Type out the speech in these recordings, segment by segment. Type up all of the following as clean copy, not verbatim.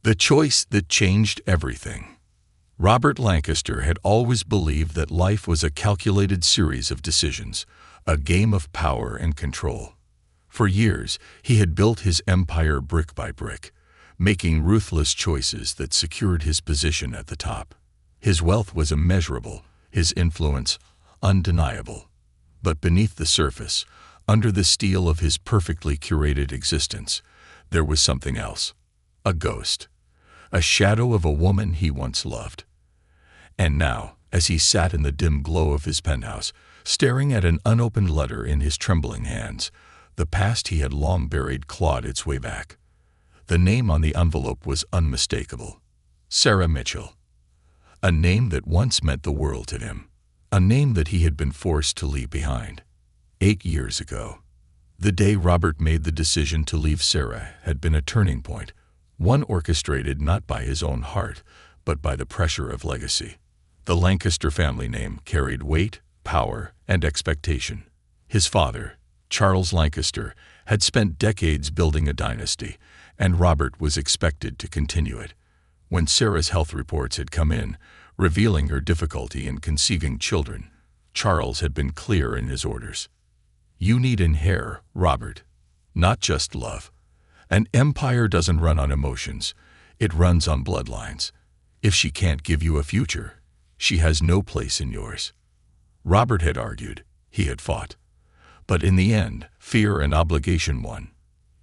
The choice that changed everything. Robert Lancaster had always believed that life was a calculated series of decisions, a game of power and control. For years, he had built his empire brick by brick, making ruthless choices that secured his position at the top. His wealth was immeasurable, his influence undeniable. But beneath the surface, under the steel of his perfectly curated existence, there was something else. A ghost. A shadow of a woman he once loved. And now, as he sat in the dim glow of his penthouse, staring at an unopened letter in his trembling hands, the past he had long buried clawed its way back. The name on the envelope was unmistakable. Sarah Mitchell. A name that once meant the world to him. A name that he had been forced to leave behind. 8 years ago. The day Robert made the decision to leave Sarah had been a turning point, one orchestrated not by his own heart, but by the pressure of legacy. The Lancaster family name carried weight, power, and expectation. His father, Charles Lancaster, had spent decades building a dynasty, and Robert was expected to continue it. When Sarah's health reports had come in, revealing her difficulty in conceiving children, Charles had been clear in his orders. You need an heir, Robert, not just love. An empire doesn't run on emotions, it runs on bloodlines. If she can't give you a future, she has no place in yours. Robert had argued, he had fought. But in the end, fear and obligation won.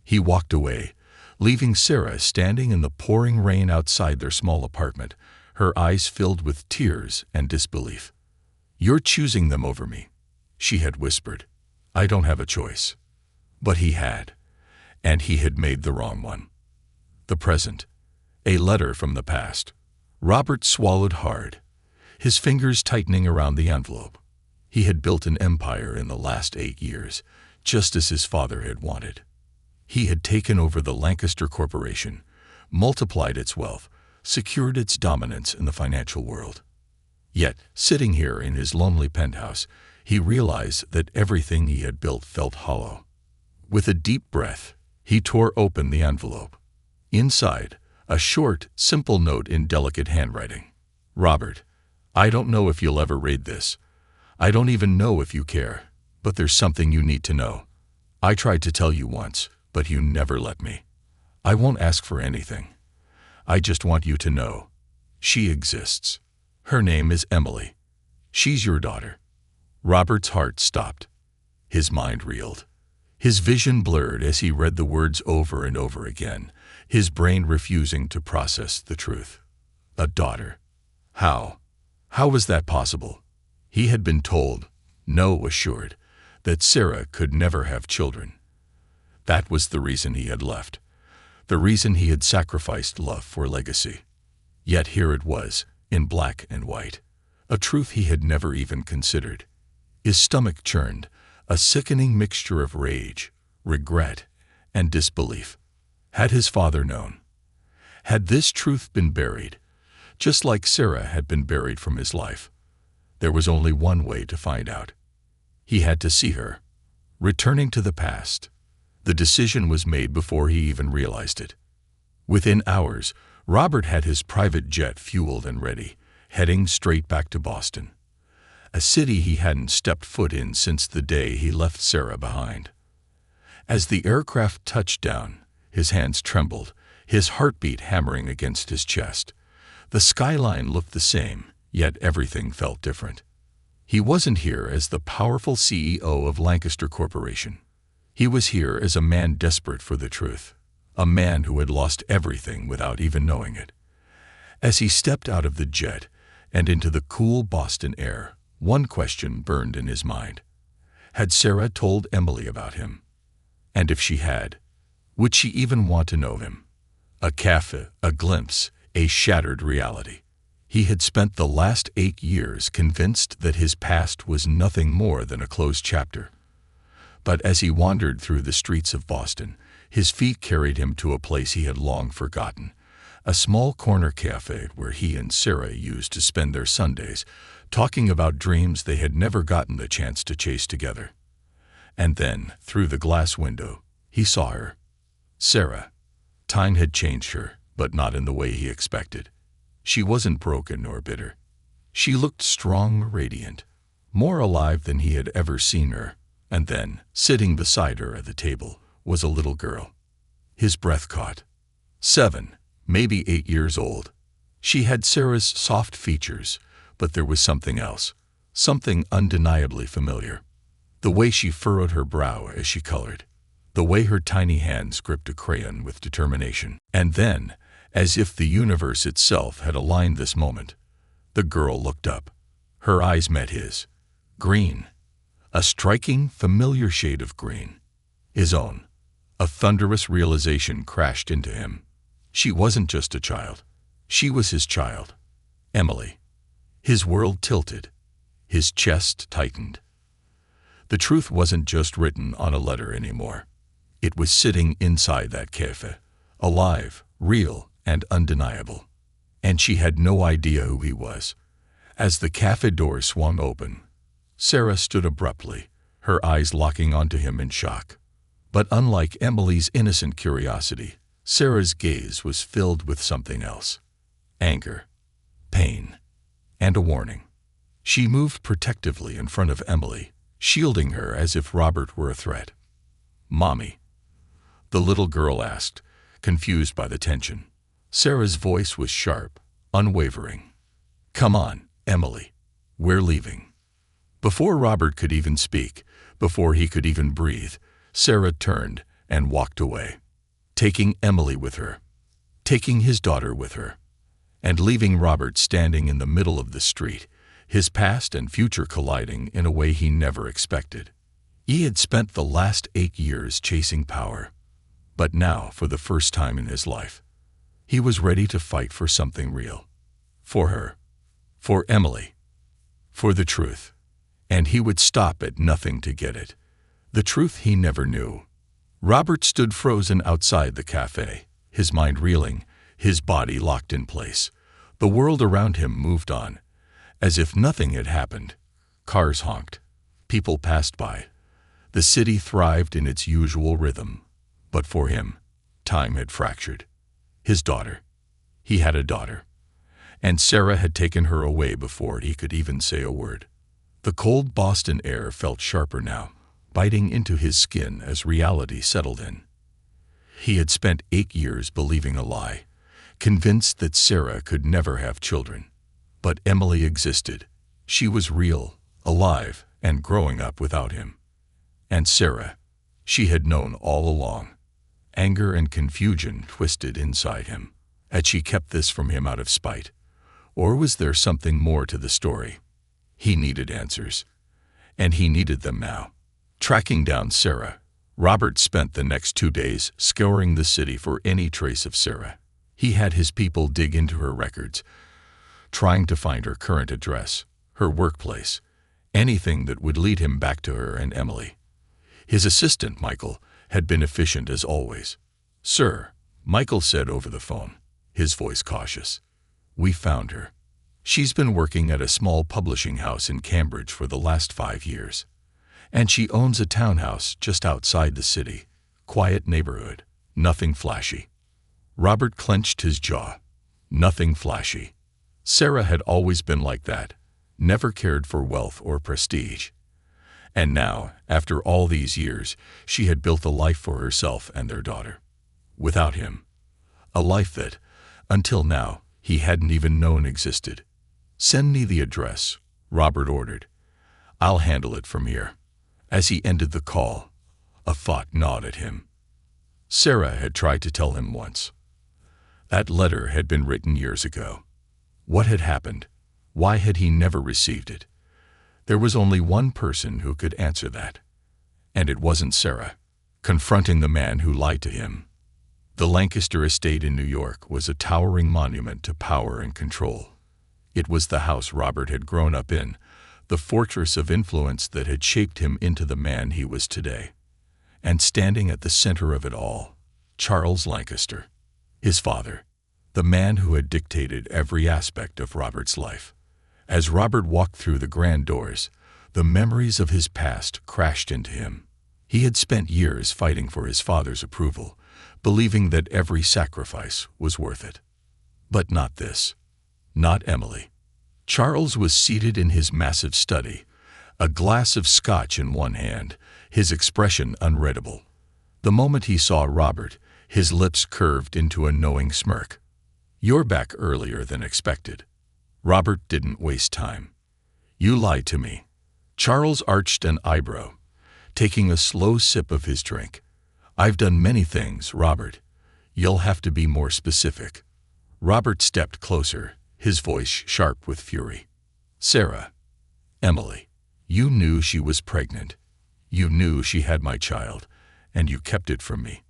He walked away, leaving Sarah standing in the pouring rain outside their small apartment, her eyes filled with tears and disbelief. You're choosing them over me, she had whispered. I don't have a choice. But he had, and he had made the wrong one. The present, a letter from the past. Robert swallowed hard, his fingers tightening around the envelope. He had built an empire in the last 8 years, just as his father had wanted. He had taken over the Lancaster Corporation, multiplied its wealth, secured its dominance in the financial world. Yet, sitting here in his lonely penthouse, he realized that everything he had built felt hollow. With a deep breath, he tore open the envelope. Inside, a short, simple note in delicate handwriting. Robert, I don't know if you'll ever read this. I don't even know if you care, but there's something you need to know. I tried to tell you once, but you never let me. I won't ask for anything. I just want you to know. She exists. Her name is Emily. She's your daughter. Robert's heart stopped. His mind reeled. His vision blurred as he read the words over and over again, his brain refusing to process the truth. A daughter. How? How was that possible? He had been told, no assured, that Sarah could never have children. That was the reason he had left, the reason he had sacrificed love for legacy. Yet here it was, in black and white, a truth he had never even considered. His stomach churned, a sickening mixture of rage, regret, and disbelief. Had his father known? Had this truth been buried, just like Sarah had been buried from his life? There was only one way to find out. He had to see her, returning to the past. The decision was made before he even realized it. Within hours, Robert had his private jet fueled and ready, heading straight back to Boston, a city he hadn't stepped foot in since the day he left Sarah behind. As the aircraft touched down, his hands trembled, his heartbeat hammering against his chest. The skyline looked the same, yet everything felt different. He wasn't here as the powerful CEO of Lancaster Corporation. He was here as a man desperate for the truth, a man who had lost everything without even knowing it. As he stepped out of the jet and into the cool Boston air, one question burned in his mind. Had Sarah told Emily about him? And if she had, would she even want to know him? A café, a glimpse, a shattered reality. He had spent the last 8 years convinced that his past was nothing more than a closed chapter. But as he wandered through the streets of Boston, his feet carried him to a place he had long forgotten, a small corner cafe where he and Sarah used to spend their Sundays, talking about dreams they had never gotten the chance to chase together. And then, through the glass window, he saw her. Sarah. Time had changed her, but not in the way he expected. She wasn't broken or bitter. She looked strong, radiant, more alive than he had ever seen her. And then, sitting beside her at the table, was a little girl. His breath caught. 7, maybe 8 years old. She had Sarah's soft features, but there was something else, something undeniably familiar. The way she furrowed her brow as she colored, the way her tiny hands gripped a crayon with determination. And then, as if the universe itself had aligned this moment, the girl looked up. Her eyes met his. Green. A striking, familiar shade of green. His own. A thunderous realization crashed into him. She wasn't just a child. She was his child. Emily. His world tilted. His chest tightened. The truth wasn't just written on a letter anymore. It was sitting inside that cafe, alive, real, and undeniable. And she had no idea who he was. As the cafe door swung open, Sarah stood abruptly, her eyes locking onto him in shock. But unlike Emily's innocent curiosity, Sarah's gaze was filled with something else. Anger, pain, and a warning. She moved protectively in front of Emily, shielding her as if Robert were a threat. "Mommy?" the little girl asked, confused by the tension. Sarah's voice was sharp, unwavering. "Come on, Emily. We're leaving." Before Robert could even speak, before he could even breathe, Sarah turned and walked away, taking Emily with her, taking his daughter with her, and leaving Robert standing in the middle of the street, his past and future colliding in a way he never expected. He had spent the last 8 years chasing power, but now, for the first time in his life, he was ready to fight for something real. For her. For Emily. For the truth. And he would stop at nothing to get it. The truth he never knew. Robert stood frozen outside the cafe, his mind reeling, his body locked in place. The world around him moved on, as if nothing had happened. Cars honked. People passed by. The city thrived in its usual rhythm. But for him, time had fractured. His daughter. He had a daughter. And Sarah had taken her away before he could even say a word. The cold Boston air felt sharper now, biting into his skin as reality settled in. He had spent 8 years believing a lie, convinced that Sarah could never have children. But Emily existed. She was real, alive, and growing up without him. And Sarah, she had known all along. Anger and confusion twisted inside him. Had she kept this from him out of spite? Or was there something more to the story? He needed answers. And he needed them now. Tracking down Sarah, Robert spent the next 2 days scouring the city for any trace of Sarah. He had his people dig into her records, trying to find her current address, her workplace, anything that would lead him back to her and Emily. His assistant, Michael, had been efficient as always. "Sir," Michael said over the phone, his voice cautious, "we found her. She's been working at a small publishing house in Cambridge for the last 5 years. And she owns a townhouse just outside the city. Quiet neighborhood. Nothing flashy." Robert clenched his jaw. Nothing flashy. Sarah had always been like that, never cared for wealth or prestige. And now, after all these years, she had built a life for herself and their daughter. Without him. A life that, until now, he hadn't even known existed. "Send me the address," Robert ordered. "I'll handle it from here." As he ended the call, a thought gnawed at him. Sarah had tried to tell him once. That letter had been written years ago. What had happened? Why had he never received it? There was only one person who could answer that. And it wasn't Sarah. Confronting the man who lied to him. The Lancaster estate in New York was a towering monument to power and control. It was the house Robert had grown up in, the fortress of influence that had shaped him into the man he was today. And standing at the center of it all, Charles Lancaster, his father, the man who had dictated every aspect of Robert's life. As Robert walked through the grand doors, the memories of his past crashed into him. He had spent years fighting for his father's approval, believing that every sacrifice was worth it. But not this. Not Emily. Charles was seated in his massive study, a glass of scotch in one hand, his expression unreadable. The moment he saw Robert, his lips curved into a knowing smirk. "You're back earlier than expected." Robert didn't waste time. "You lied to me." Charles arched an eyebrow, taking a slow sip of his drink. "I've done many things, Robert. You'll have to be more specific." Robert stepped closer, his voice sharp with fury. "Sarah, Emily, you knew she was pregnant. You knew she had my child, and you kept it from me."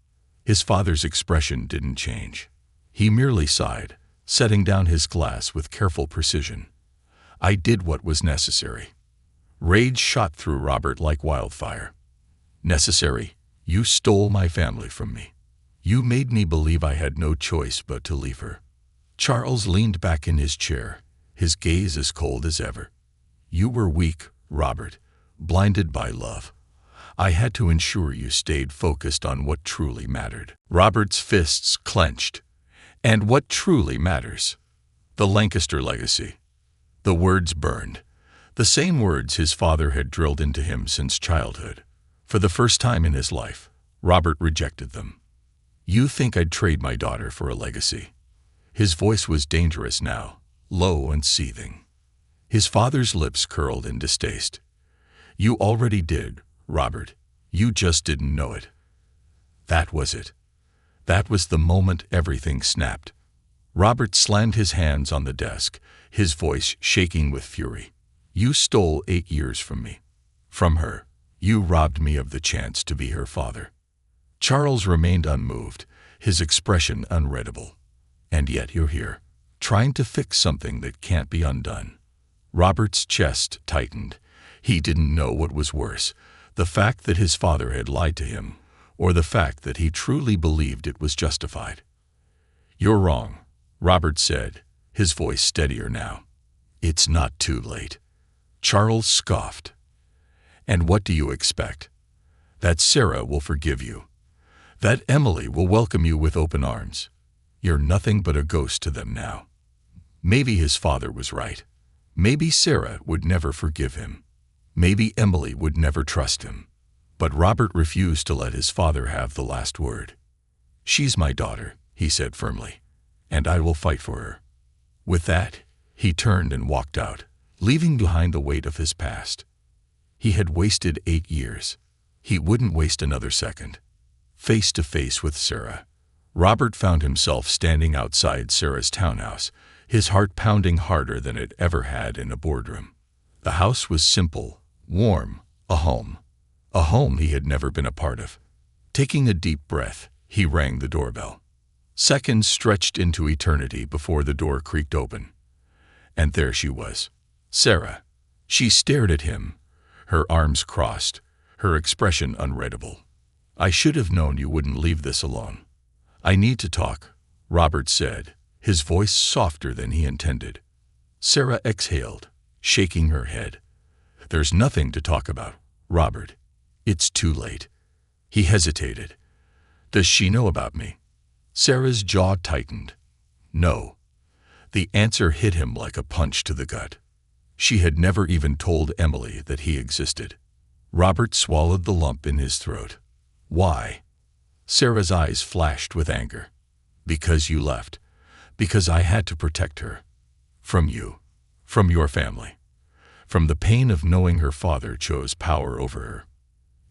His father's expression didn't change. He merely sighed, setting down his glass with careful precision. "I did what was necessary." Rage shot through Robert like wildfire. "Necessary? You stole my family from me. You made me believe I had no choice but to leave her." Charles leaned back in his chair, his gaze as cold as ever. "You were weak, Robert, blinded by love. I had to ensure you stayed focused on what truly mattered." Robert's fists clenched. "And what truly matters? The Lancaster legacy." The words burned. The same words his father had drilled into him since childhood. For the first time in his life, Robert rejected them. "You think I'd trade my daughter for a legacy?" His voice was dangerous now, low and seething. His father's lips curled in distaste. "You already did, Robert. You just didn't know it." That was it. That was the moment everything snapped. Robert slammed his hands on the desk, his voice shaking with fury. "You stole 8 years from me. From her. You robbed me of the chance to be her father." Charles remained unmoved, his expression unreadable. "And yet you're here, trying to fix something that can't be undone." Robert's chest tightened. He didn't know what was worse, the fact that his father had lied to him, or the fact that he truly believed it was justified. "You're wrong," Robert said, his voice steadier now. "It's not too late." Charles scoffed. "And what do you expect? That Sarah will forgive you? That Emily will welcome you with open arms? You're nothing but a ghost to them now." Maybe his father was right. Maybe Sarah would never forgive him. Maybe Emily would never trust him. But Robert refused to let his father have the last word. "She's my daughter," he said firmly, "and I will fight for her." With that, he turned and walked out, leaving behind the weight of his past. He had wasted 8 years. He wouldn't waste another second. Face to face with Sarah, Robert found himself standing outside Sarah's townhouse, his heart pounding harder than it ever had in a boardroom. The house was simple, warm, a home he had never been a part of. Taking a deep breath, he rang the doorbell. Seconds stretched into eternity before the door creaked open. And there she was, Sarah. She stared at him, her arms crossed, her expression unreadable. "I should have known you wouldn't leave this alone. I need to talk," Robert said, his voice softer than he intended. Sarah exhaled, shaking her head. "There's nothing to talk about, Robert. It's too late." He hesitated. "Does she know about me?" Sarah's jaw tightened. "No." The answer hit him like a punch to the gut. She had never even told Emily that he existed. Robert swallowed the lump in his throat. "Why?" Sarah's eyes flashed with anger. "Because you left. Because I had to protect her. From you. From your family. From the pain of knowing her father chose power over her."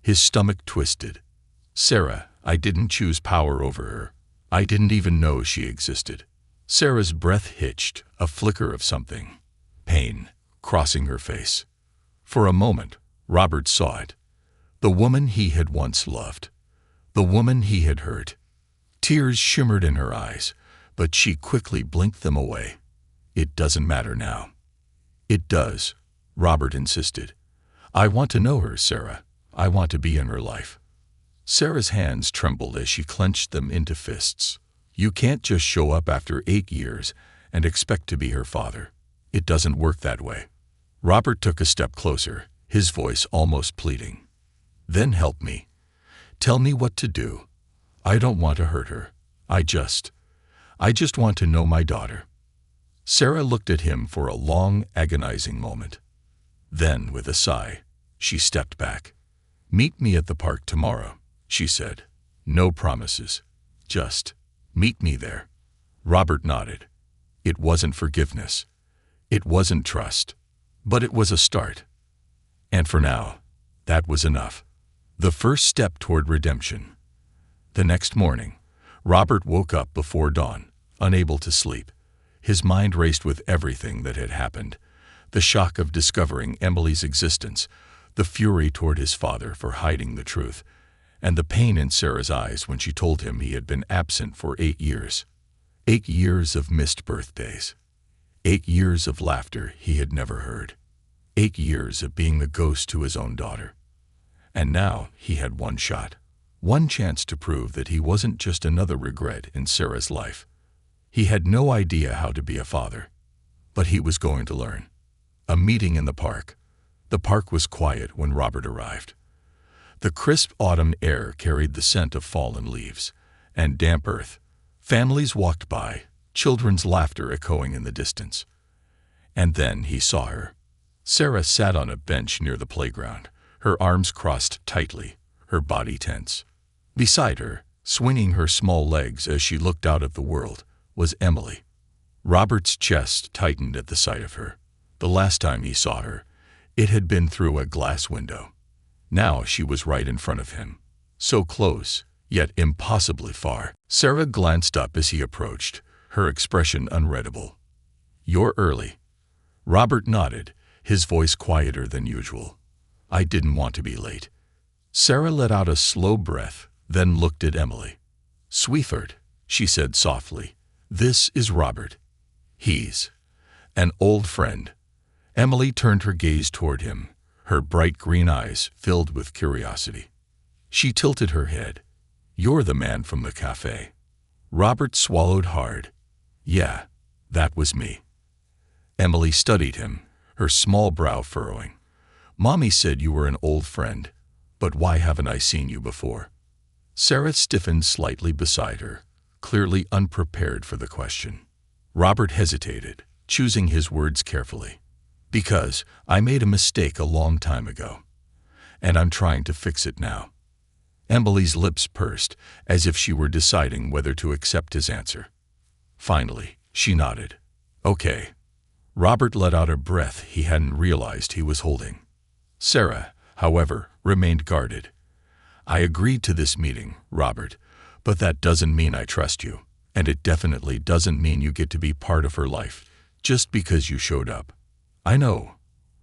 His stomach twisted. "Sarah, I didn't choose power over her. I didn't even know she existed." Sarah's breath hitched, a flicker of something. Pain, crossing her face. For a moment, Robert saw it. The woman he had once loved. The woman he had hurt. Tears shimmered in her eyes, but she quickly blinked them away. "It doesn't matter now." "It does," Robert insisted. "I want to know her, Sarah. I want to be in her life." Sarah's hands trembled as she clenched them into fists. "You can't just show up after 8 years and expect to be her father. It doesn't work that way." Robert took a step closer, his voice almost pleading. "Then help me. Tell me what to do. I don't want to hurt her. I just want to know my daughter." Sarah looked at him for a long, agonizing moment. Then, with a sigh, she stepped back. "Meet me at the park tomorrow," she said. "No promises. Just meet me there." Robert nodded. It wasn't forgiveness. It wasn't trust. But it was a start. And for now, that was enough. The first step toward redemption. The next morning, Robert woke up before dawn, unable to sleep. His mind raced with everything that had happened. The shock of discovering Emily's existence, the fury toward his father for hiding the truth, and the pain in Sarah's eyes when she told him he had been absent for 8 years. 8 years of missed birthdays. 8 years of laughter he had never heard. 8 years of being the ghost to his own daughter. And now he had one shot. One chance to prove that he wasn't just another regret in Sarah's life. He had no idea how to be a father, but he was going to learn. A meeting in the park. The park was quiet when Robert arrived. The crisp autumn air carried the scent of fallen leaves and damp earth. Families walked by, children's laughter echoing in the distance. And then he saw her. Sarah sat on a bench near the playground, her arms crossed tightly, her body tense. Beside her, swinging her small legs as she looked out at the world, was Emily. Robert's chest tightened at the sight of her. The last time he saw her, it had been through a glass window. Now she was right in front of him. So close, yet impossibly far. Sarah glanced up as he approached, her expression unreadable. "You're early." Robert nodded, his voice quieter than usual. "I didn't want to be late." Sarah let out a slow breath, then looked at Emily. "Sweetheart," she said softly, "this is Robert. He's an old friend." Emily turned her gaze toward him, her bright green eyes filled with curiosity. She tilted her head. "You're the man from the cafe." Robert swallowed hard. "Yeah, that was me." Emily studied him, her small brow furrowing. "Mommy said you were an old friend, but why haven't I seen you before?" Sarah stiffened slightly beside her, clearly unprepared for the question. Robert hesitated, choosing his words carefully. "Because I made a mistake a long time ago, and I'm trying to fix it now." Emily's lips pursed, as if she were deciding whether to accept his answer. Finally, she nodded. "Okay." Robert let out a breath he hadn't realized he was holding. Sarah, however, remained guarded. "I agreed to this meeting, Robert, but that doesn't mean I trust you, and it definitely doesn't mean you get to be part of her life just because you showed up." "I know,"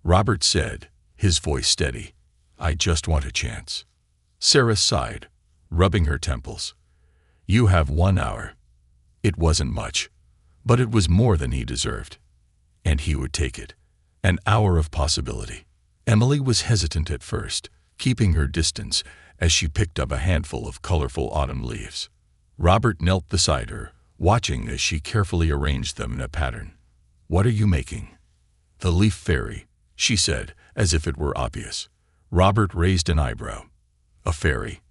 Robert said, his voice steady. "I just want a chance." Sarah sighed, rubbing her temples. "You have 1 hour." It wasn't much, but it was more than he deserved. And he would take it. An hour of possibility. Emily was hesitant at first, keeping her distance as she picked up a handful of colorful autumn leaves. Robert knelt beside her, watching as she carefully arranged them in a pattern. "What are you making?" "The leaf fairy," she said, as if it were obvious. Robert raised an eyebrow. "A fairy?"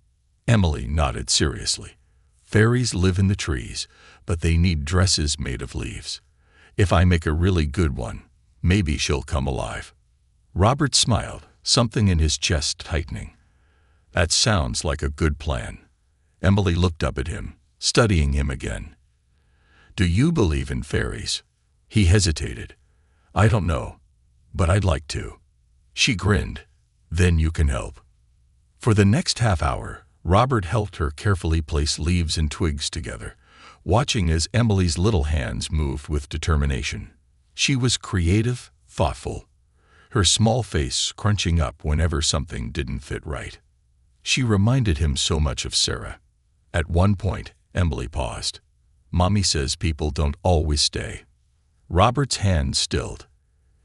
Emily nodded seriously. "Fairies live in the trees, but they need dresses made of leaves. If I make a really good one, maybe she'll come alive." Robert smiled, something in his chest tightening. "That sounds like a good plan." Emily looked up at him, studying him again. "Do you believe in fairies?" He hesitated. "I don't know, but I'd like to." She grinned. "Then you can help." For the next half hour, Robert helped her carefully place leaves and twigs together, watching as Emily's little hands moved with determination. She was creative, thoughtful, her small face crunching up whenever something didn't fit right. She reminded him so much of Sarah. At one point, Emily paused. "Mommy says people don't always stay." Robert's hand stilled.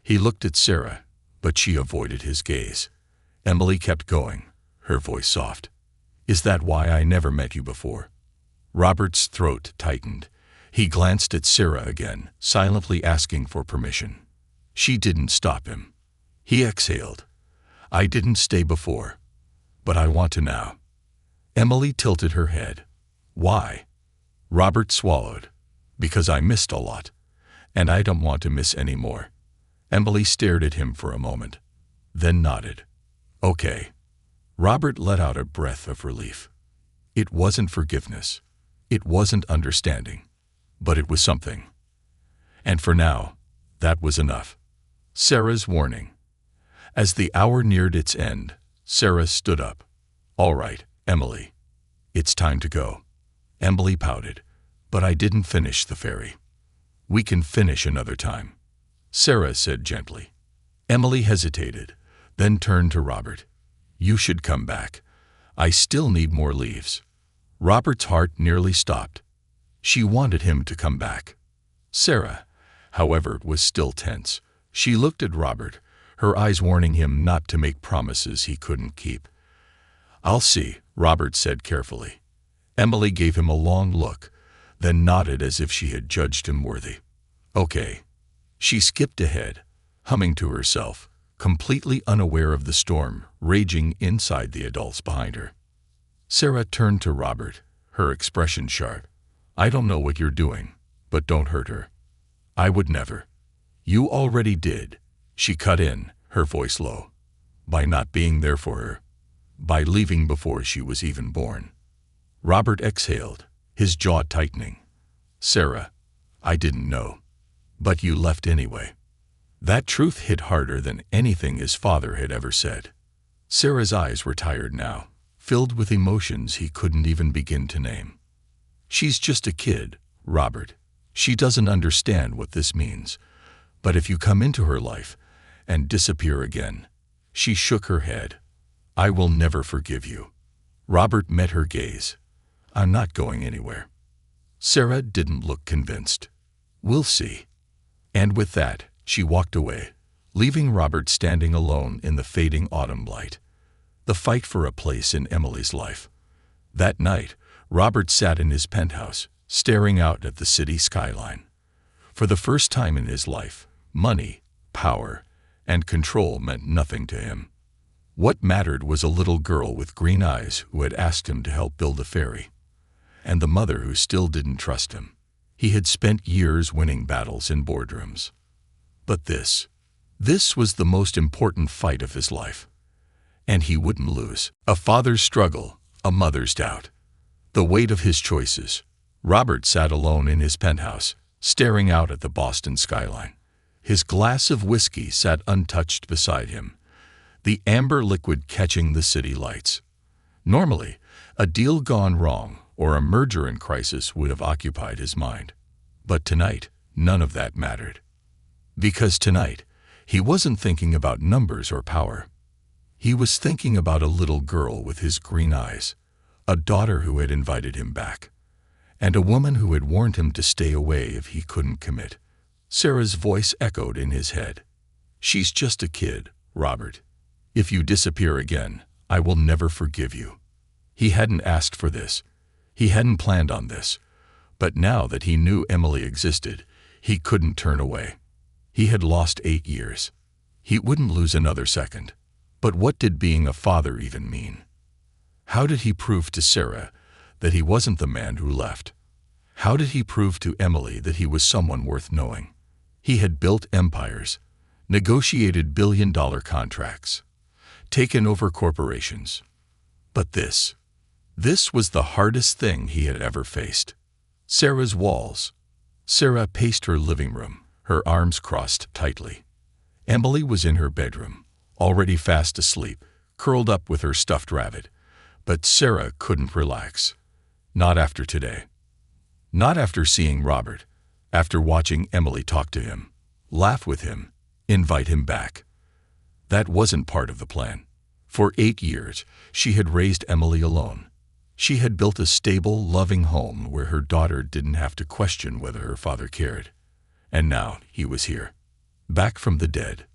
He looked at Sarah, but she avoided his gaze. Emily kept going, her voice soft. "Is that why I never met you before?" Robert's throat tightened. He glanced at Sarah again, silently asking for permission. She didn't stop him. He exhaled. "I didn't stay before, but I want to now." Emily tilted her head. Why? Robert swallowed. Because I missed a lot, and I don't want to miss any more. Emily stared at him for a moment, then nodded. Okay. Robert let out a breath of relief. It wasn't forgiveness. It wasn't understanding. But it was something. And for now, that was enough. Sarah's warning. As the hour neared its end, Sarah stood up. All right, Emily. It's time to go. Emily pouted. But I didn't finish the ferry. We can finish another time, Sarah said gently. Emily hesitated, then turned to Robert. You should come back. I still need more leaves. Robert's heart nearly stopped. She wanted him to come back. Sarah, however, was still tense. She looked at Robert, her eyes warning him not to make promises he couldn't keep. I'll see, Robert said carefully. Emily gave him a long look, then nodded as if she had judged him worthy. Okay. She skipped ahead, humming to herself, completely unaware of the storm raging inside the adults behind her. Sarah turned to Robert, her expression sharp. I don't know what you're doing, but don't hurt her. I would never. You already did, she cut in, her voice low. By not being there for her. By leaving before she was even born. Robert exhaled, his jaw tightening. Sarah, I didn't know. But you left anyway. That truth hit harder than anything his father had ever said. Sarah's eyes were tired now, filled with emotions he couldn't even begin to name. She's just a kid, Robert. She doesn't understand what this means. But if you come into her life and disappear again, she shook her head. I will never forgive you. Robert met her gaze. I'm not going anywhere. Sarah didn't look convinced. We'll see. And with that, she walked away, leaving Robert standing alone in the fading autumn light. The fight for a place in Emily's life. That night, Robert sat in his penthouse, staring out at the city skyline. For the first time in his life, money, power, and control meant nothing to him. What mattered was a little girl with green eyes who had asked him to help build a ferry. And the mother who still didn't trust him. He had spent years winning battles in boardrooms. But this was the most important fight of his life. And he wouldn't lose. A father's struggle, a mother's doubt. The weight of his choices. Robert sat alone in his penthouse, staring out at the Boston skyline. His glass of whiskey sat untouched beside him, the amber liquid catching the city lights. Normally, a deal gone wrong or a merger in crisis would have occupied his mind. But tonight, none of that mattered. Because tonight, he wasn't thinking about numbers or power. He was thinking about a little girl with his green eyes, a daughter who had invited him back, and a woman who had warned him to stay away if he couldn't commit. Sarah's voice echoed in his head. She's just a kid, Robert. If you disappear again, I will never forgive you. He hadn't asked for this. He hadn't planned on this. But now that he knew Emily existed, he couldn't turn away. He had lost 8 years. He wouldn't lose another second. But what did being a father even mean? How did he prove to Sarah that he wasn't the man who left? How did he prove to Emily that he was someone worth knowing? He had built empires, negotiated billion-dollar contracts, taken over corporations. But this was the hardest thing he had ever faced. Sarah's walls. Sarah paced her living room, her arms crossed tightly. Emily was in her bedroom, already fast asleep, curled up with her stuffed rabbit. But Sarah couldn't relax. Not after today. Not after seeing Robert, after watching Emily talk to him, laugh with him, invite him back. That wasn't part of the plan. For 8 years, she had raised Emily alone. She had built a stable, loving home where her daughter didn't have to question whether her father cared. And now he was here, back from the dead,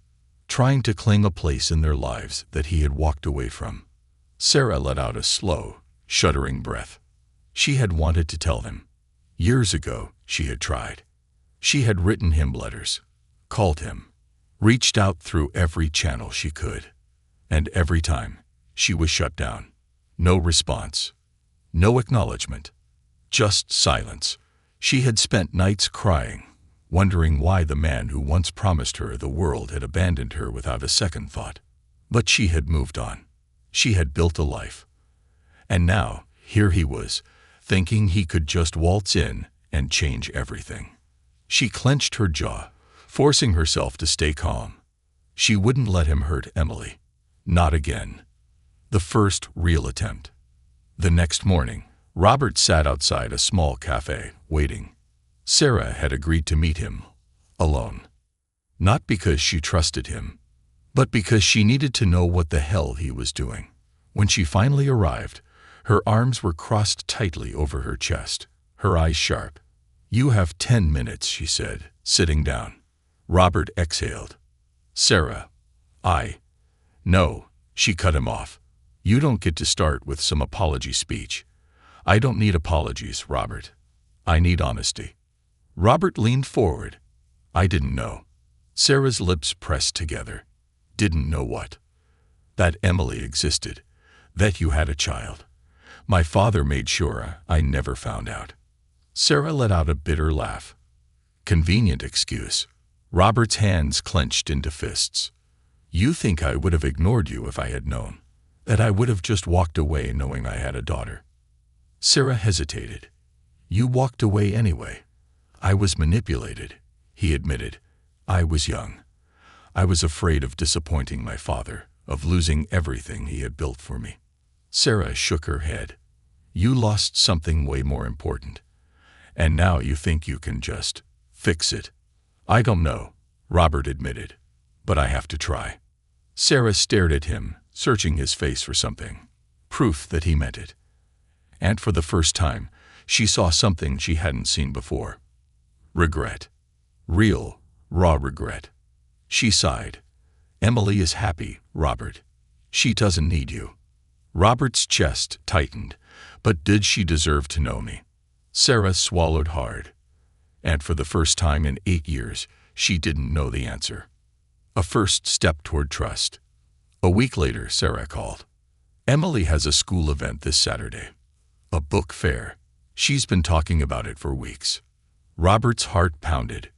trying to claim a place in their lives that he had walked away from. Sarah let out a slow, shuddering breath. She had wanted to tell him. Years ago, she had tried. She had written him letters, called him, reached out through every channel she could. And every time, she was shut down. No response. No acknowledgement. Just silence. She had spent nights crying, wondering why the man who once promised her the world had abandoned her without a second thought. But she had moved on. She had built a life. And now, here he was, thinking he could just waltz in and change everything. She clenched her jaw, forcing herself to stay calm. She wouldn't let him hurt Emily. Not again. The first real attempt. The next morning, Robert sat outside a small cafe, waiting. Sarah had agreed to meet him, alone. Not because she trusted him, but because she needed to know what the hell he was doing. When she finally arrived, her arms were crossed tightly over her chest, her eyes sharp. "You have 10 minutes, she said, sitting down. Robert exhaled. "Sarah, No," she cut him off. "You don't get to start with some apology speech. I don't need apologies, Robert. I need honesty." Robert leaned forward. "I didn't know." Sarah's lips pressed together. "Didn't know what?" "That Emily existed. That you had a child. My father made sure I never found out." Sarah let out a bitter laugh. Convenient excuse. Robert's hands clenched into fists. "You think I would have ignored you if I had known? That I would have just walked away knowing I had a daughter?" Sarah hesitated. "You walked away anyway." "I was manipulated," he admitted. "I was young. I was afraid of disappointing my father, of losing everything he had built for me." Sarah shook her head. "You lost something way more important. And now you think you can just fix it." "I don't know," Robert admitted, "but I have to try." Sarah stared at him, searching his face for something. Proof that he meant it. And for the first time, she saw something she hadn't seen before. Regret. Real, raw regret. She sighed. "Emily is happy, Robert. She doesn't need you." Robert's chest tightened. But did she deserve to know me? Sarah swallowed hard. And for the first time in 8 years, she didn't know the answer. A first step toward trust. A week later, Sarah called. "Emily has a school event this Saturday. A book fair. She's been talking about it for weeks." Robert's heart pounded.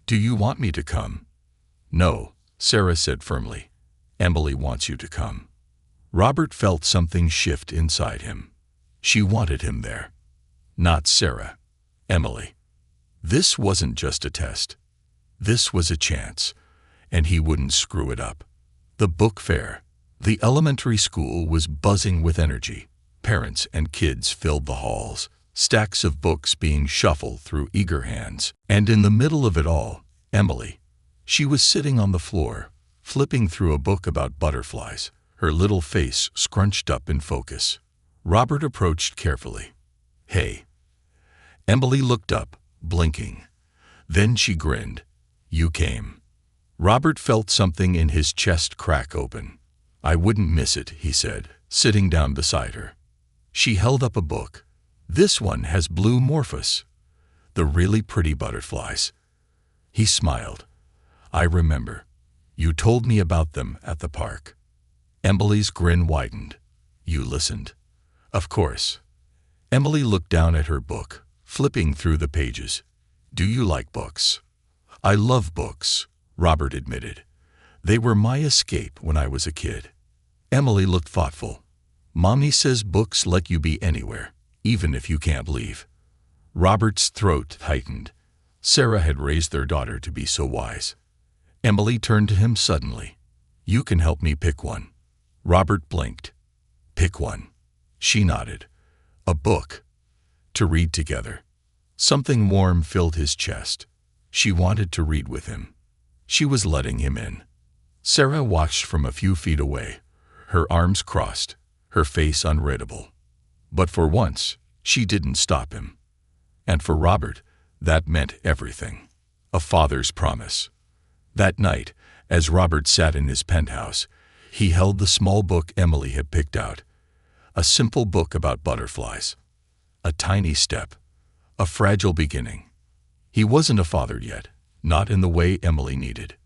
"Do you want me to come?" "No," Sarah said firmly. "Emily wants you to come." Robert felt something shift inside him. She wanted him there. Not Sarah. Emily. This wasn't just a test. This was a chance, and he wouldn't screw it up. The book fair. The elementary school was buzzing with energy. Parents and kids filled the halls, stacks of books being shuffled through eager hands. And in the middle of it all, Emily. She was sitting on the floor, flipping through a book about butterflies, her little face scrunched up in focus. Robert approached carefully. "Hey." Emily looked up, blinking. Then she grinned. "You came." Robert felt something in his chest crack open. "I wouldn't miss it," he said, sitting down beside her. She held up a book. "This one has blue morphus. The really pretty butterflies." He smiled. "I remember. You told me about them at the park." Emily's grin widened. "You listened?" "Of course." Emily looked down at her book, flipping through the pages. "Do you like books?" "I love books," Robert admitted. "They were my escape when I was a kid." Emily looked thoughtful. "Mommy says books let you be anywhere, even if you can't leave." Robert's throat tightened. Sarah had raised their daughter to be so wise. Emily turned to him suddenly. "You can help me pick one." Robert blinked. "Pick one." She nodded. "A book. To read together." Something warm filled his chest. She wanted to read with him. She was letting him in. Sarah watched from a few feet away, her arms crossed, her face unreadable. But for once, she didn't stop him. And for Robert, that meant everything. A father's promise. That night, as Robert sat in his penthouse, he held the small book Emily had picked out. A simple book about butterflies. A tiny step. A fragile beginning. He wasn't a father yet, not in the way Emily needed.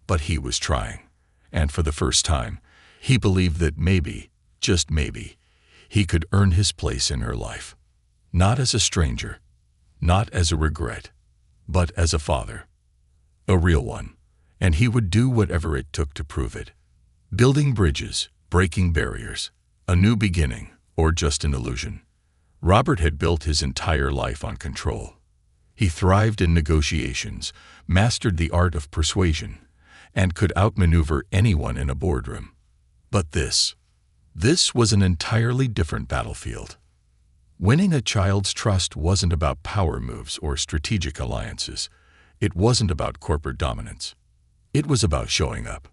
But he was trying. And for the first time, he believed that maybe, just maybe, he could earn his place in her life. Not as a stranger, not as a regret, but as a father. A real one, and he would do whatever it took to prove it. Building bridges, breaking barriers, a new beginning, or just an illusion. Robert had built his entire life on control. He thrived in negotiations, mastered the art of persuasion, and could outmaneuver anyone in a boardroom. But this was an entirely different battlefield. Winning a child's trust wasn't about power moves or strategic alliances. It wasn't about corporate dominance. It was about showing up.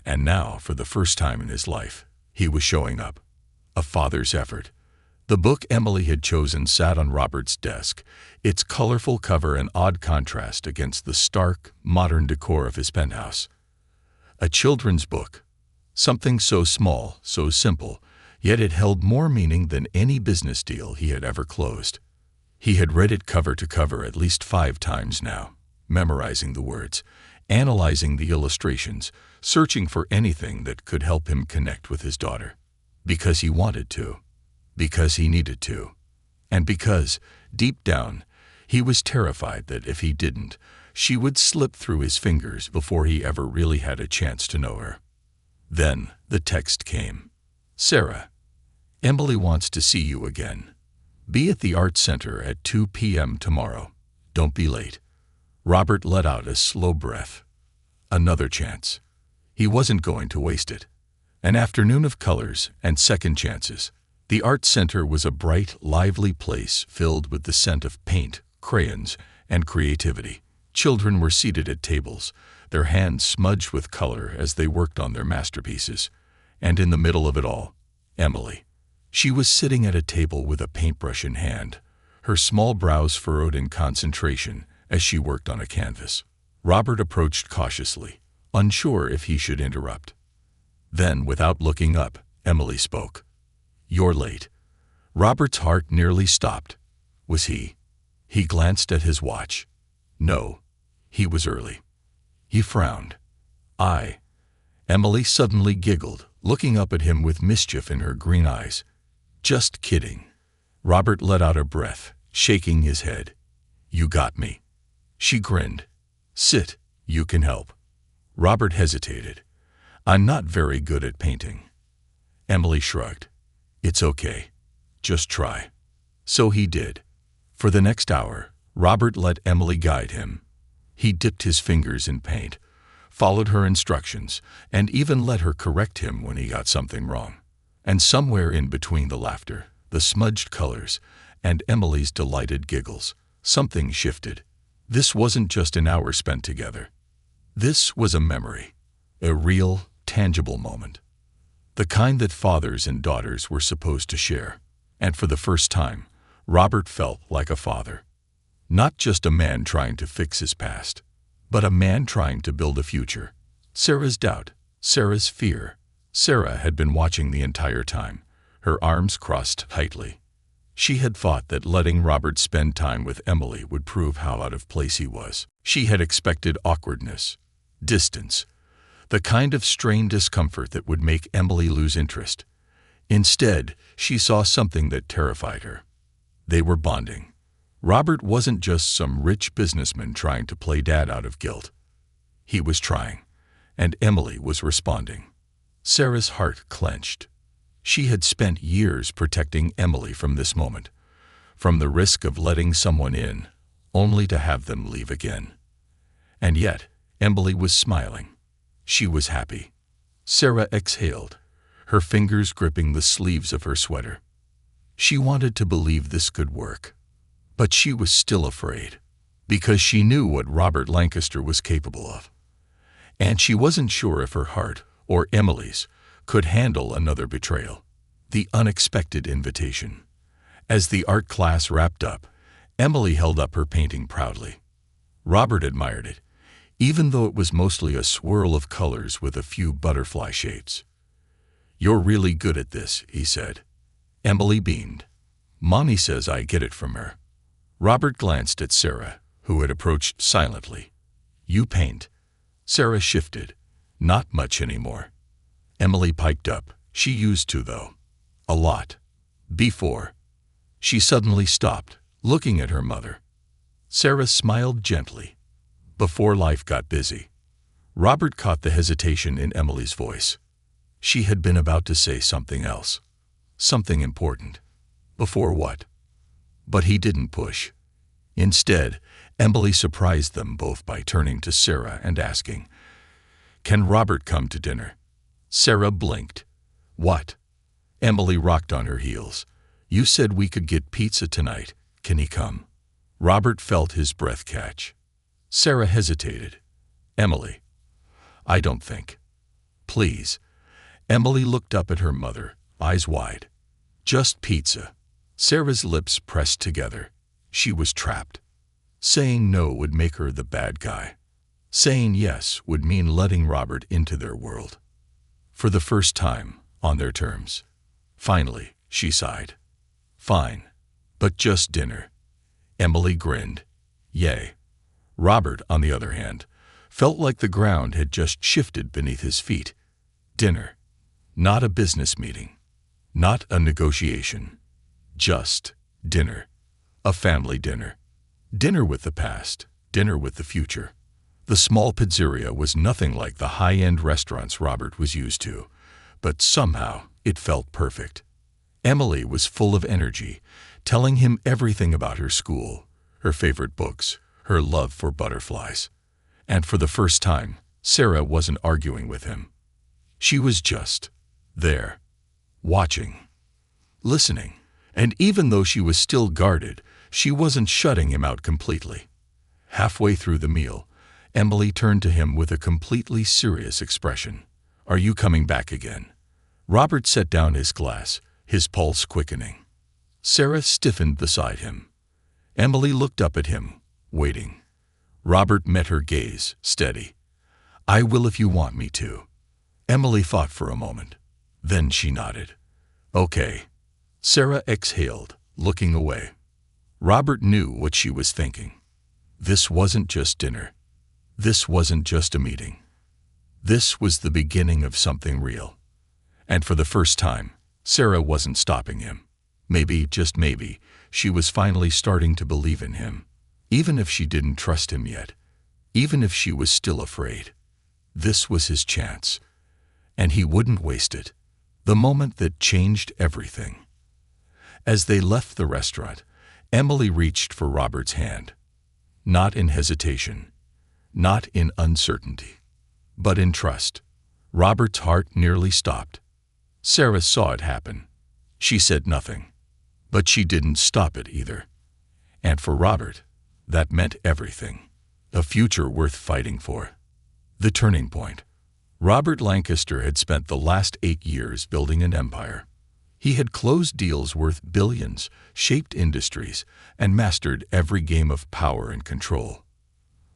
And now, for the first time in his life, he was showing up. A father's effort. The book Emily had chosen sat on Robert's desk, its colorful cover an odd contrast against the stark, modern decor of his penthouse. A children's book. Something so small, so simple, yet it held more meaning than any business deal he had ever closed. He had read it cover to cover at least 5 times now, memorizing the words, analyzing the illustrations, searching for anything that could help him connect with his daughter. Because he wanted to. Because he needed to. And because, deep down, he was terrified that if he didn't, she would slip through his fingers before he ever really had a chance to know her. Then the text came. Sarah, Emily wants to see you again. Be at the Art Center at 2 p.m. tomorrow. Don't be late. Robert let out a slow breath. Another chance. He wasn't going to waste it. An afternoon of colors and second chances. The Art Center was a bright, lively place filled with the scent of paint, crayons, and creativity. Children were seated at tables, their hands smudged with color as they worked on their masterpieces. And in the middle of it all, Emily. She was sitting at a table with a paintbrush in hand, her small brows furrowed in concentration as she worked on a canvas. Robert approached cautiously, unsure if he should interrupt. Then, without looking up, Emily spoke. You're late. Robert's heart nearly stopped. Was he? He glanced at his watch. No, he was early. He frowned. Emily suddenly giggled, looking up at him with mischief in her green eyes. Just kidding. Robert let out a breath, shaking his head. You got me. She grinned. Sit, you can help. Robert hesitated. I'm not very good at painting. Emily shrugged. It's okay. Just try. So he did. For the next hour, Robert let Emily guide him. He dipped his fingers in paint, followed her instructions, and even let her correct him when he got something wrong. And somewhere in between the laughter, the smudged colors, and Emily's delighted giggles, something shifted. This wasn't just an hour spent together. This was a memory, a real, tangible moment. The kind that fathers and daughters were supposed to share. And for the first time, Robert felt like a father. Not just a man trying to fix his past, but a man trying to build a future. Sarah's doubt, Sarah's fear. Sarah had been watching the entire time, her arms crossed tightly. She had thought that letting Robert spend time with Emily would prove how out of place he was. She had expected awkwardness, distance, the kind of strained discomfort that would make Emily lose interest. Instead, she saw something that terrified her. They were bonding. Robert wasn't just some rich businessman trying to play dad out of guilt. He was trying, and Emily was responding. Sarah's heart clenched. She had spent years protecting Emily from this moment, from the risk of letting someone in, only to have them leave again. And yet, Emily was smiling. She was happy. Sarah exhaled, her fingers gripping the sleeves of her sweater. She wanted to believe this could work, but she was still afraid, because she knew what Robert Lancaster was capable of. And she wasn't sure if her heart, or Emily's, could handle another betrayal. The unexpected invitation. As the art class wrapped up, Emily held up her painting proudly. Robert admired it, even though it was mostly a swirl of colors with a few butterfly shapes. You're really good at this, he said. Emily beamed. Mommy says I get it from her. Robert glanced at Sarah, who had approached silently. You paint. Sarah shifted. Not much anymore. Emily piped up. She used to, though. A lot. Before. She suddenly stopped, looking at her mother. Sarah smiled gently. Before life got busy. Robert caught the hesitation in Emily's voice. She had been about to say something else. Something important. Before what? But he didn't push. Instead, Emily surprised them both by turning to Sarah and asking, "Can Robert come to dinner?" Sarah blinked. "What?" Emily rocked on her heels. "You said we could get pizza tonight. Can he come?" Robert felt his breath catch. Sarah hesitated. "Emily, I don't think." "Please." Emily looked up at her mother, eyes wide. "Just pizza." Sarah's lips pressed together. She was trapped. Saying no would make her the bad guy. Saying yes would mean letting Robert into their world. For the first time, on their terms. Finally, she sighed. "Fine. But just dinner." Emily grinned. "Yay." Robert, on the other hand, felt like the ground had just shifted beneath his feet. Dinner. Not a business meeting. Not a negotiation. Just dinner. A family dinner. Dinner with the past. Dinner with the future. The small pizzeria was nothing like the high-end restaurants Robert was used to, but somehow it felt perfect. Emily was full of energy, telling him everything about her school, her favorite books, her love for butterflies. And for the first time, Sarah wasn't arguing with him. She was just there, watching, listening. And even though she was still guarded, she wasn't shutting him out completely. Halfway through the meal, Emily turned to him with a completely serious expression. "Are you coming back again?" Robert set down his glass, his pulse quickening. Sarah stiffened beside him. Emily looked up at him, waiting. Robert met her gaze, steady. "I will if you want me to." Emily thought for a moment. Then she nodded. "Okay." Sarah exhaled, looking away. Robert knew what she was thinking. This wasn't just dinner. This wasn't just a meeting. This was the beginning of something real. And for the first time, Sarah wasn't stopping him. Maybe, just maybe, she was finally starting to believe in him. Even if she didn't trust him yet. Even if she was still afraid. This was his chance. And he wouldn't waste it. The moment that changed everything. As they left the restaurant, Emily reached for Robert's hand. Not in hesitation. Not in uncertainty. But in trust. Robert's heart nearly stopped. Sarah saw it happen. She said nothing. But she didn't stop it either. And for Robert, that meant everything. A future worth fighting for. The turning point. Robert Lancaster had spent the last 8 years building an empire. He had closed deals worth billions, shaped industries, and mastered every game of power and control.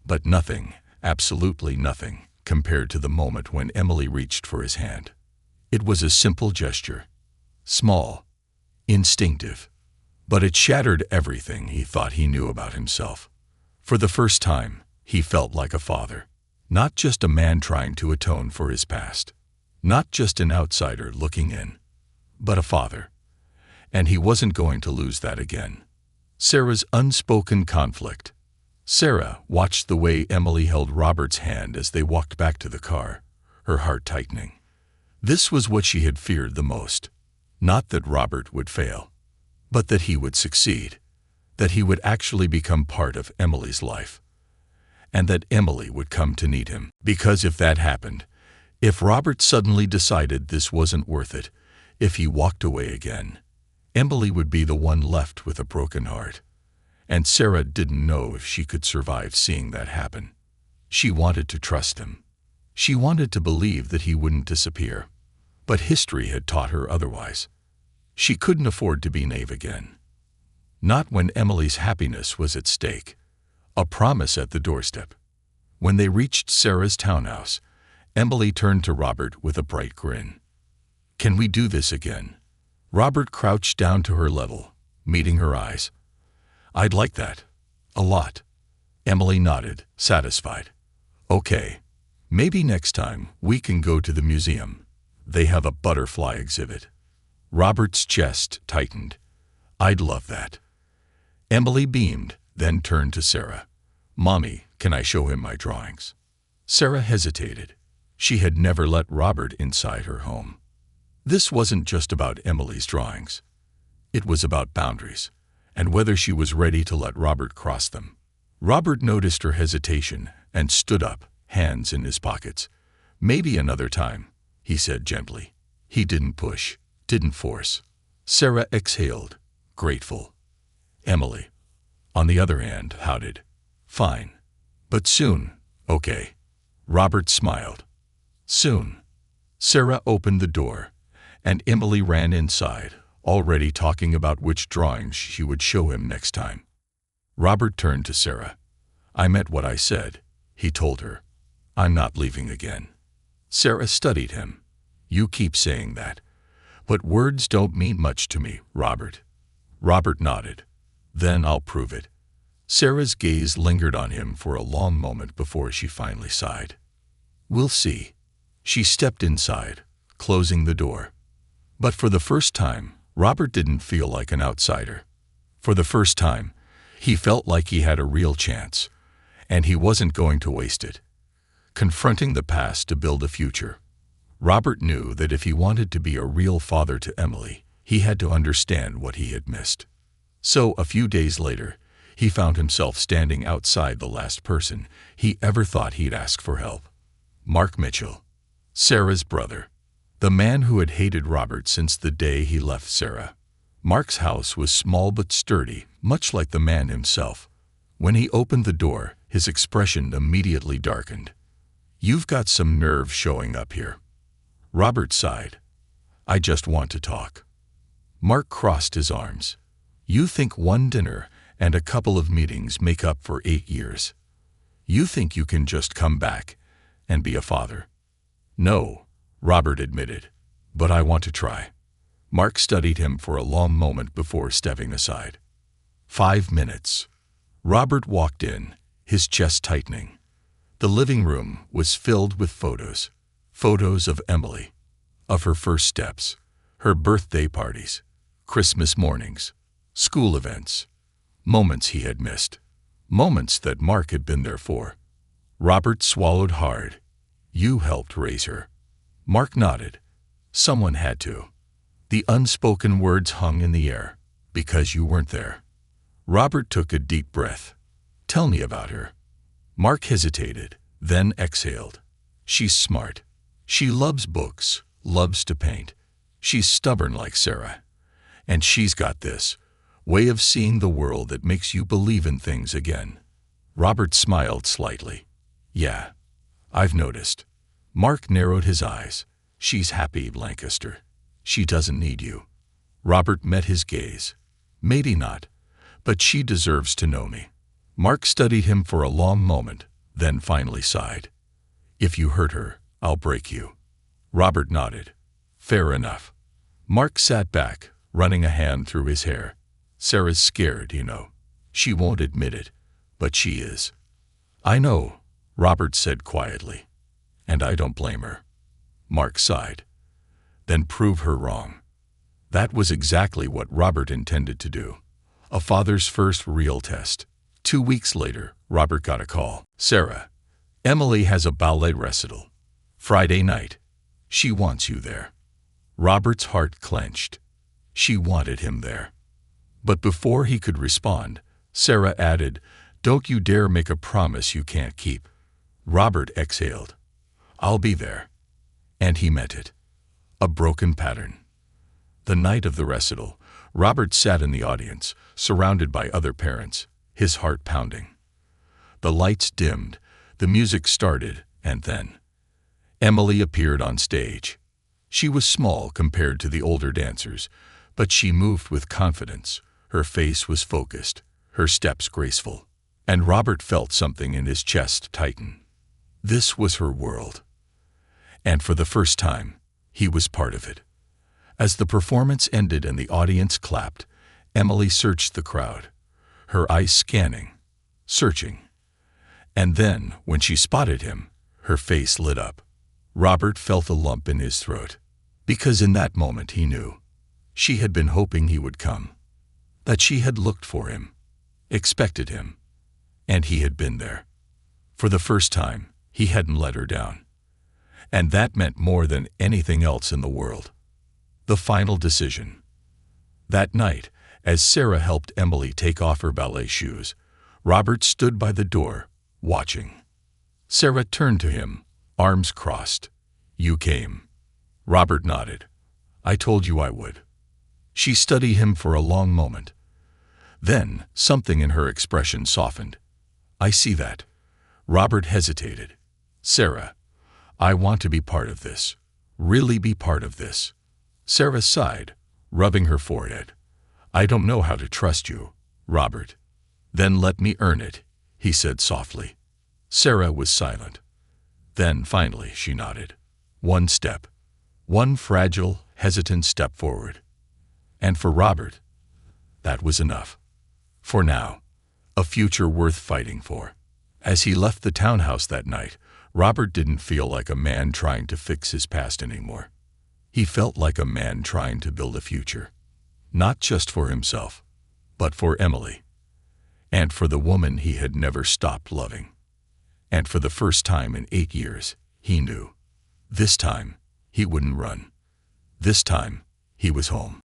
But nothing, absolutely nothing, compared to the moment when Emily reached for his hand. It was a simple gesture. Small. Instinctive. But it shattered everything he thought he knew about himself. For the first time, he felt like a father. Not just a man trying to atone for his past. Not just an outsider looking in. But a father. And he wasn't going to lose that again. Sarah's unspoken conflict. Sarah watched the way Emily held Robert's hand as they walked back to the car, her heart tightening. This was what she had feared the most. Not that Robert would fail, but that he would succeed. That he would actually become part of Emily's life. And that Emily would come to need him. Because if that happened, if Robert suddenly decided this wasn't worth it, if he walked away again, Emily would be the one left with a broken heart. And Sarah didn't know if she could survive seeing that happen. She wanted to trust him. She wanted to believe that he wouldn't disappear. But history had taught her otherwise. She couldn't afford to be naive again. Not when Emily's happiness was at stake. A promise at the doorstep. When they reached Sarah's townhouse, Emily turned to Robert with a bright grin. "Can we do this again?" Robert crouched down to her level, meeting her eyes. "I'd like that. A lot." Emily nodded, satisfied. "Okay. Maybe next time we can go to the museum. They have a butterfly exhibit." Robert's chest tightened. I'd love that. Emily beamed, then turned to Sarah. Mommy, can I show him my drawings? Sarah hesitated. She had never let Robert inside her home. This wasn't just about Emily's drawings. It was about boundaries, and whether she was ready to let Robert cross them. Robert noticed her hesitation and stood up, hands in his pockets. Maybe another time, he said gently. He didn't push, didn't force. Sarah exhaled, grateful. Emily, on the other hand, pouted. Fine. But soon, okay. Robert smiled. Soon. Sarah opened the door, and Emily ran inside, already talking about which drawings she would show him next time. Robert turned to Sarah. I meant what I said, he told her. I'm not leaving again. Sarah studied him. You keep saying that. But words don't mean much to me, Robert. Robert nodded. Then I'll prove it. Sarah's gaze lingered on him for a long moment before she finally sighed. We'll see. She stepped inside, closing the door. But for the first time, Robert didn't feel like an outsider. For the first time, he felt like he had a real chance, and he wasn't going to waste it. Confronting the past to build a future. Robert knew that if he wanted to be a real father to Emily, he had to understand what he had missed. So, a few days later, he found himself standing outside the last person he ever thought he'd ask for help. Mark Mitchell, Sarah's brother. The man who had hated Robert since the day he left Sarah. Mark's house was small but sturdy, much like the man himself. When he opened the door, his expression immediately darkened. You've got some nerve showing up here. Robert sighed. I just want to talk. Mark crossed his arms. You think one dinner and a couple of meetings make up for 8 years. You think you can just come back and be a father. No, Robert admitted, but I want to try. Mark studied him for a long moment before stepping aside. 5 minutes. Robert walked in, his chest tightening. The living room was filled with photos. Photos of Emily, of her first steps, her birthday parties, Christmas mornings, school events, moments he had missed, moments that Mark had been there for. Robert swallowed hard. You helped raise her. Mark nodded. Someone had to. The unspoken words hung in the air. Because you weren't there. Robert took a deep breath. Tell me about her. Mark hesitated, then exhaled. She's smart. She loves books, loves to paint. She's stubborn like Sarah. And she's got this way of seeing the world that makes you believe in things again. Robert smiled slightly. Yeah, I've noticed. Mark narrowed his eyes. She's happy, Lancaster. She doesn't need you. Robert met his gaze. Maybe not, but she deserves to know me. Mark studied him for a long moment, then finally sighed. If you hurt her, I'll break you. Robert nodded. Fair enough. Mark sat back, running a hand through his hair. Sarah's scared, you know. She won't admit it, but she is. I know, Robert said quietly. And I don't blame her. Mark sighed. Then prove her wrong. That was exactly what Robert intended to do. A father's first real test. 2 weeks later, Robert got a call. Sarah, Emily has a ballet recital. Friday night. She wants you there. Robert's heart clenched. She wanted him there. But before he could respond, Sarah added, Don't you dare make a promise you can't keep. Robert exhaled. I'll be there. And he meant it. A broken pattern. The night of the recital, Robert sat in the audience, surrounded by other parents, his heart pounding. The lights dimmed, the music started, and then Emily appeared on stage. She was small compared to the older dancers, but she moved with confidence. Her face was focused, her steps graceful, and Robert felt something in his chest tighten. This was her world. And for the first time, he was part of it. As the performance ended and the audience clapped, Emily searched the crowd, her eyes scanning, searching. And then, when she spotted him, her face lit up. Robert felt a lump in his throat, because in that moment he knew. She had been hoping he would come. that she had looked for him, expected him, and he had been there. For the first time, he hadn't let her down. And that meant more than anything else in the world. The final decision. That night, as Sarah helped Emily take off her ballet shoes, Robert stood by the door, watching. Sarah turned to him, arms crossed. "You came." Robert nodded. "I told you I would." She studied him for a long moment. Then, something in her expression softened. "I see that." Robert hesitated. "Sarah, I want to be part of this. Really be part of this." Sarah sighed, rubbing her forehead. "I don't know how to trust you, Robert." "Then let me earn it," he said softly. Sarah was silent. Then, finally, she nodded. One step. One fragile, hesitant step forward. And for Robert, that was enough. For now, a future worth fighting for. As he left the townhouse that night, Robert didn't feel like a man trying to fix his past anymore. He felt like a man trying to build a future. Not just for himself, but for Emily. And for the woman he had never stopped loving. And for the first time in 8 years, he knew. This time, he wouldn't run. This time, he was home.